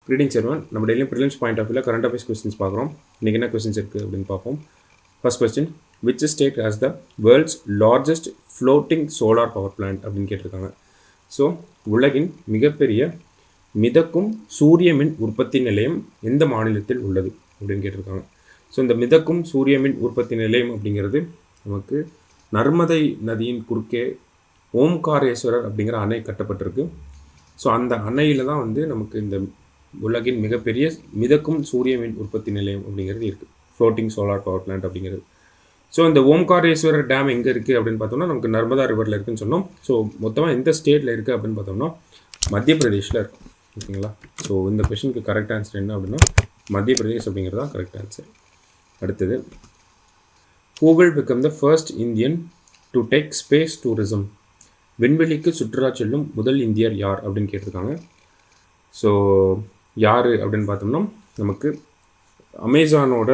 Greetings everyone. நம்ம டெய்லியும் prelims point of வியூவில் கரண்ட் அஃபேர்ஸ் கொஸ்டின்ஸ் பார்க்குறோம். இன்றைக்கி என்ன கொஸ்டின்ஸ் இருக்குது அப்படின்னு பார்ப்போம். First question, which state has the world's largest floating solar power plant அப்படின்னு கேட்டிருக்காங்க. ஸோ உலகின் மிகப்பெரிய மிதக்கும் சூரிய மின் உற்பத்தி நிலையம் எந்த மாநிலத்தில் உள்ளது அப்படின்னு கேட்டிருக்காங்க. ஸோ இந்த மிதக்கும் சூரிய மின் உற்பத்தி நிலையம் அப்படிங்கிறது நமக்கு நர்மதை நதியின் குறுக்கே ஓம்காரேஸ்வரர் அப்படிங்கிற அணை கட்டப்பட்டிருக்கு. ஸோ அந்த அணையில் தான் வந்து நமக்கு இந்த உலகின் மிகப்பெரிய மிதக்கும் சூரிய மின் உற்பத்தி நிலையம் அப்படிங்கிறது இருக்குது, ஃப்ளோட்டிங் சோலார் பவர் பிளான்ட் அப்படிங்கிறது. ஸோ இந்த ஓம்காரேஸ்வரர் டேம் எங்கே இருக்குது அப்படின்னு பார்த்தோம்னா நமக்கு நர்மதா ரிவரில் இருக்குதுன்னு சொன்னோம். ஸோ மொத்தமாக எந்த ஸ்டேட்டில் இருக்குது அப்படின்னு பார்த்தோம்னா மத்திய பிரதேஷில் இருக்குது. ஓகேங்களா? ஸோ இந்த கொஷனுக்கு கரெக்ட் ஆன்சர் என்ன அப்படின்னா மத்திய பிரதேஷ் அப்படிங்கிறது தான் கரெக்ட் ஆன்சர். அடுத்தது, who will become the first Indian to take space tourism? விண்வெளிக்கு சுற்றுலா செல்லும் முதல் இந்தியர் யார் அப்படின்னு கேட்டிருக்காங்க. ஸோ யார் அப்படின்னு பார்த்தோம்னா நமக்கு அமேசானோட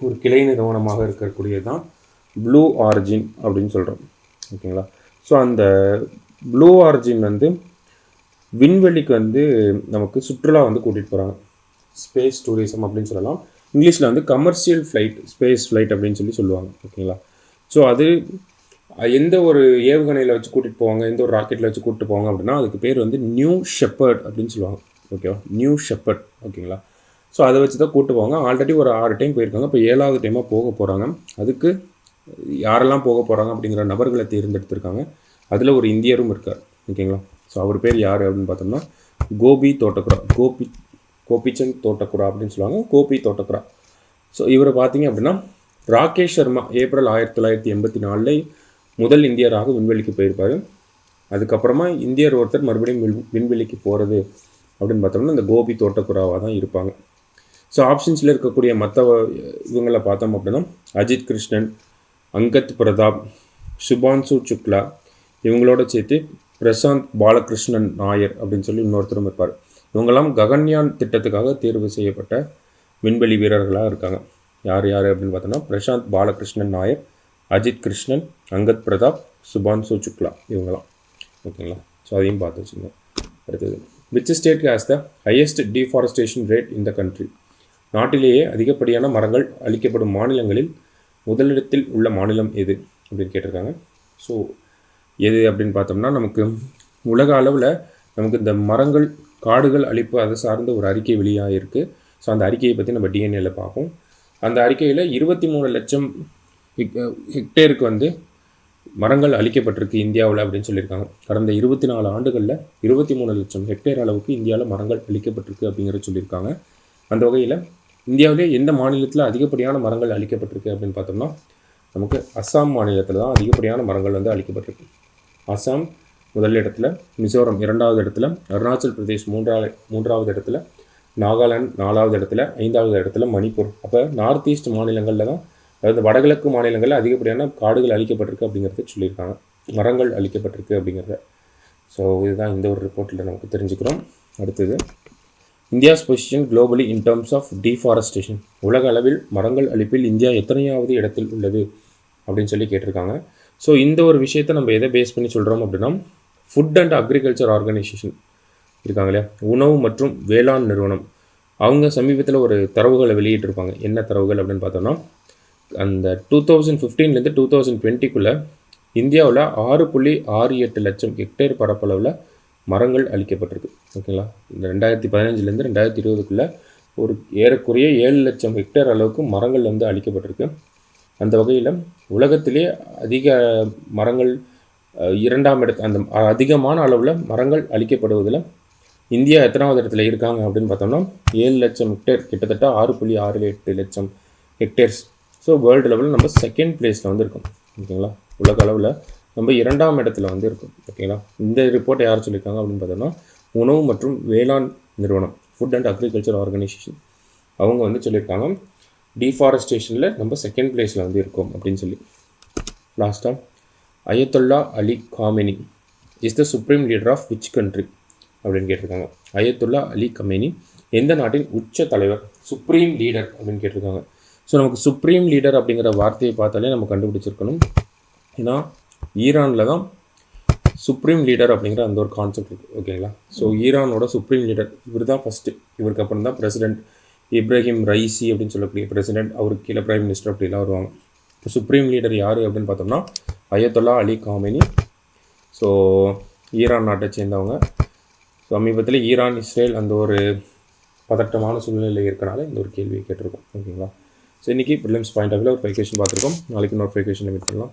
ஒரு கிளை நிறுவனமாக இருக்கக்கூடியது தான் ப்ளூ ஆரிஜின் அப்படின்னு சொல்கிறோம். ஓகேங்களா? ஸோ அந்த ப்ளூ ஆரிஜின் வந்து விண்வெளிக்கு வந்து நமக்கு சுற்றுலா வந்து கூட்டிகிட்டு போகிறாங்க. ஸ்பேஸ் டூரிசம் அப்படின்னு சொல்லலாம். இங்கிலீஷில் வந்து கமர்ஷியல் ஃப்ளைட், ஸ்பேஸ் ஃப்ளைட் அப்படின்னு சொல்லுவாங்க. ஓகேங்களா? ஸோ அது எந்த ஒரு ஏவுகணையில் வச்சு கூட்டிகிட்டு போவாங்க, எந்த ஒரு ராக்கெட்டில் வச்சு கூப்பிட்டு போவாங்க அப்படின்னா அதுக்கு பேர் வந்து நியூ ஷெப்பர்ட் அப்படின்னு சொல்லுவாங்க. ஓகேவா? New shepherd. ஓகேங்களா? ஸோ அதை வச்சு தான் கூப்பிட்டு போவாங்க. ஆல்ரெடி ஒரு 6 டைம் போயிருக்காங்க. இப்போ 7வது டைமாக போக போகிறாங்க. அதுக்கு யாரெல்லாம் போக போகிறாங்க அப்படிங்கிற நபர்களை தேர்ந்தெடுத்திருக்காங்க. அதில் ஒரு இந்தியரும் இருக்கார். ஓகேங்களா? ஸோ அவர் பேர் யார் அப்படின்னு பார்த்தோம்னா கோபி தோட்டக்குரா, கோபிச்சந்த் தோட்டக்குரா அப்படின்னு சொல்லுவாங்க. கோபி தோட்டக்குரா. ஸோ இவரை பார்த்தீங்க அப்படின்னா ராகேஷ் சர்மா ஏப்ரல் 1984 முதல் இந்தியராக விண்வெளிக்கு போயிருப்பார். அதுக்கப்புறமா இந்தியர் ஒருத்தர் மறுபடியும் விண்வெளிக்கு போகிறது அப்படின்னு பார்த்தோம்னா இந்த கோபி தோட்டக்குராவாக தான் இருப்பாங்க. ஸோ ஆப்ஷன்ஸில் இருக்கக்கூடிய மற்ற இவங்களை பார்த்தோம் அப்படின்னா அஜித் கிருஷ்ணன், அங்கத் பிரதாப், சுபான்சு சுக்லா, இவங்களோட சேர்த்து பிரசாந்த் பாலகிருஷ்ணன் நாயர் அப்படின்னு இன்னொருத்தரும் இருப்பார். இவங்கெல்லாம் ககன்யான் திட்டத்துக்காக தேர்வு செய்யப்பட்ட விண்வெளி வீரர்களாக இருக்காங்க. யார் யார் அப்படின்னு பார்த்தோன்னா பிரசாந்த் பாலகிருஷ்ணன் நாயர், அஜித் கிருஷ்ணன், அங்கத் பிரதாப், சுபான்சு சுக்லா, இவங்களாம். ஓகேங்களா? ஸோ அதையும் பார்த்து வச்சுங்க. அடுத்தது, which state has the highest deforestation rate in the country? நாட்டிலேயே அதிகப்படியான மரங்கள் அளிக்கப்படும் மாநிலங்களில் முதலிடத்தில் உள்ள மாநிலம் எது அப்படின்னு கேட்டிருக்காங்க. ஸோ எது அப்படின்னு பார்த்தோம்னா நமக்கு உலக அளவில் நமக்கு இந்த மரங்கள் காடுகள் அழிப்பு அதை சார்ந்த ஒரு அறிக்கை வெளியாக இருக்குது. ஸோ அந்த அறிக்கையை பற்றி நம்ம டிஎன்ஏல பார்ப்போம். அந்த அறிக்கையில் 23 லட்சம் ஹெக்டேருக்கு வந்து மரங்கள் அழிக்கப்பட்டிருக்கு இந்தியாவில் அப்படின்னு சொல்லியிருக்காங்க. கடந்த 24 ஆண்டுகளில் 23 லட்சம் ஹெக்டேர் அளவுக்கு இந்தியாவில் மரங்கள் அழிக்கப்பட்டிருக்கு அப்படிங்கிறத சொல்லியிருக்காங்க. அந்த வகையில் இந்தியாவிலே எந்த மாநிலத்தில் அதிகப்படியான மரங்கள் அழிக்கப்பட்டிருக்கு அப்படின்னு பார்த்தோம்னா நமக்கு அஸ்ஸாம் மாநிலத்தில் தான் அதிகப்படியான மரங்கள் வந்து அழிக்கப்பட்டிருக்கு. அஸ்ஸாம் முதல் இடத்துல, மிசோரம் 2வது இடத்துல, அருணாச்சல் பிரதேஷ் 3வது இடத்துல, நாகாலாந்து 4வது இடத்துல, 5வது இடத்துல மணிப்பூர். அப்போ நார்த் ஈஸ்ட் மாநிலங்களில் தான், அதாவது வடகிழக்கு மாநிலங்களில் அதிகப்படியான காடுகள் அழிக்கப்பட்டிருக்கு அப்படிங்கிறத சொல்லியிருக்காங்க, மரங்கள் அழிக்கப்பட்டிருக்கு அப்படிங்கிறத. ஸோ இதுதான் இந்த ஒரு ரிப்போர்ட்டில் நமக்கு தெரிஞ்சுக்கிறோம். அடுத்தது, India's position globally in terms of deforestation. உலக அளவில் மரங்கள் அழிப்பில் இந்தியா எத்தனையாவது இடத்தில் உள்ளது அப்படின்னு கேட்டிருக்காங்க. ஸோ இந்த ஒரு விஷயத்தை நம்ம எதை பேஸ் பண்ணி சொல்கிறோம் அப்படின்னா ஃபுட் அண்ட் அக்ரிகல்ச்சர் ஆர்கனைசேஷன் இருக்காங்க இல்லையா, உணவு மற்றும் வேளாண் நிறுவனம், அவங்க சமீபத்தில் ஒரு தரவுகளை வெளியிட்டிருப்பாங்க. என்ன தரவுகள் அப்படின்னு பார்த்தோம்னா அந்த 2015 2020 இந்தியாவில் 6.68 லட்சம் ஹெக்டேர் பரப்பளவில் மரங்கள் அழிக்கப்பட்டிருக்கு. ஓகேங்களா? இந்த 2015 2020 ஒரு ஏறக்குறைய 7 லட்சம் ஹெக்டேர் அளவுக்கு மரங்கள் வந்து அழிக்கப்பட்டிருக்கு. அந்த வகையில் உலகத்திலே அதிக மரங்கள் 2ஆம் இடத்து, அந்த அதிகமான அளவில் மரங்கள் அழிக்கப்படுவதில் இந்தியா எத்தனாவது இடத்துல இருக்காங்க அப்படின்னு பார்த்தோம்னா 7 லட்சம் ஹெக்டேர், கிட்டத்தட்ட 6.68 லட்சம் ஹெக்டேர்ஸ். ஸோ வேர்ல்டு லெவலில் நம்ம செகண்ட் பிளேஸில் வந்து இருக்கோம். ஓகேங்களா? உலக அளவில் நம்ம 2ஆம் இடத்துல வந்து இருக்கும். ஓகேங்களா? இந்த ரிப்போர்ட்டை யார் சொல்லியிருக்காங்க அப்படின்னு பார்த்தோம்னா உணவு மற்றும் வேளாண் நிறுவனம், ஃபுட் அண்ட் அக்ரிகல்ச்சர் ஆர்கனைசேஷன், அவங்க வந்து சொல்லியிருக்காங்க டீஃபாரஸ்டேஷனில் நம்ம செகண்ட் பிளேஸில் வந்து இருக்கோம் அப்படின்னு சொல்லி. லாஸ்ட்டாக, Ayatollah Ali Khamenei is the supreme leader of which country அப்படின்னு கேட்டிருக்காங்க. அயத்துல்லா அலி கமேனி எந்த நாட்டின் உச்ச தலைவர், சுப்ரீம் லீடர் அப்படின்னு கேட்டிருக்காங்க. ஸோ நமக்கு சுப்ரீம் லீடர் அப்படிங்கிற வார்த்தையை பார்த்தாலே நம்ம கண்டுபிடிச்சிருக்கணும். ஏன்னா ஈரானில் தான் சுப்ரீம் லீடர் அப்படிங்கிற அந்த ஒரு கான்செப்ட் இருக்குது ஓகேங்களா. ஸோ ஈரானோட சுப்ரீம் லீடர் இவர் தான் ஃபஸ்ட்டு. இவருக்கு அப்புறம் தான் பிரசிடென்ட் இப்ராஹிம் ரைசி அப்படின்னு சொல்லக்கூடிய பிரசிடென்ட், அவருக்கு கீழே பிரைம் மினிஸ்டர் அப்படிலாம் வருவாங்க. இப்போ சுப்ரீம் லீடர் யார் அப்படின்னு பார்த்தோம்னா அயத்தொல்லா அலி காமெனி. ஸோ ஈரான் நாட்டை சேர்ந்தவங்க. சமீபத்தில் ஈரான் இஸ்ரேல் அந்த ஒரு பதட்டமான சூழ்நிலையில் இருக்கிறனால இந்த ஒரு கேள்வியை கேட்டிருக்கோம் ஓகேங்களா. ஸோ இன்றைக்கி ப்ரிலிம்ஸ் பாயிண்ட் ஆஃப் வியூவில் ஒரு 5 கொஷின் பார்த்துருக்கோம். நாளைக்கு இன்னொரு 5 கொஷின் மீட் பண்ணலாம்.